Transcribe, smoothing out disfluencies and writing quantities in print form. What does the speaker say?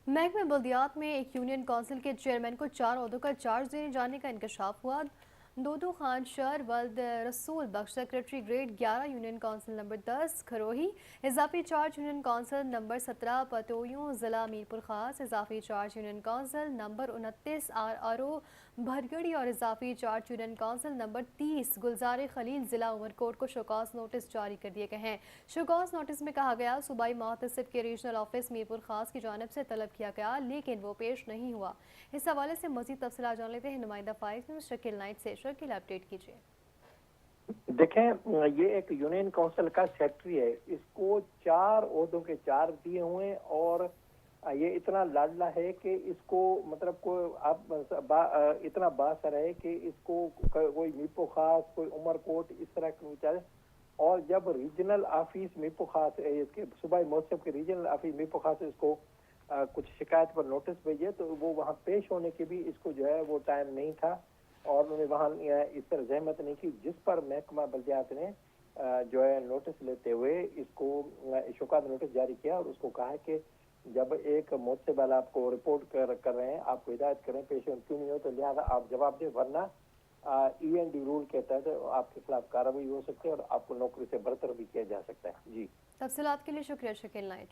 महकमे बल्दियात में एक यूनियन काउंसिल के चेयरमैन को 4 ओहदों का चार्ज देने जाने का इंकशाफ हुआ। दोदो खान शर वल्द Rasool Bakhsh secretary grade 11 union council number 10 Kharohi, इजाफी चार्ज यूनियन काउंसिल नंबर 17 पतोयूं ज़िला मीरपुर खास, इजाफी charge union council number 29 RRO भरगड़ी और इजाफी charge union council number 30 Gulzar Khalil ज़िला उमरकोट को शोकॉज नोटिस जारी कर दिए गए हैं। शोकॉज नोटिस में कहा गया सूबाई मुहतसिब के रीजनल ऑफिस मीरपुर खास की जानिब से तलब किया गया लेकिन वो पेश नहीं हुआ। इस हवाले से मज़ीद तफसीलात जान लेते हैं नुमाइंदा 5 न्यूज़ शकील नाइट से। शकील, अपडेट कीजिए। देखें, ये एक यूनियन काउंसिल का सेक्रेटरी है, इसको 4 ओहदों के चार्ज दिए हुए हैं और ये इतना लाडला है कि इसको मतलब कोई आप इतना बासर है कि इसको कोई मीपो खास, कोई उमरकोट इस तरह के विचार। और जब रीजनल ऑफिस मीपो खास इसके सूबाई मौसम के रीजनल ऑफिस मीपो खास इसको कुछ शिकायत पर नोटिस भेजे तो वो वहाँ पेश होने के भी इसको जो है वो टाइम नहीं था और उन्होंने वहाँ इस तरह जहमत नहीं की, जिस पर महकमा बल्दियात ने जो है नोटिस लेते हुए इसको शोकात नोटिस जारी किया और उसको कहा है कि जब एक मुझसे वाला आपको रिपोर्ट कर रहे हैं, आपको हिदायत करें पेश क्यों नहीं हो तो लिहाजा आप जवाब दें, वरना END रूल के तहत आपके खिलाफ कार्रवाई हो सकती है और आपको नौकरी से बरतरफ भी किया जा सकता है। जी, तफसीलात के लिए शुक्रिया शकील नाइट।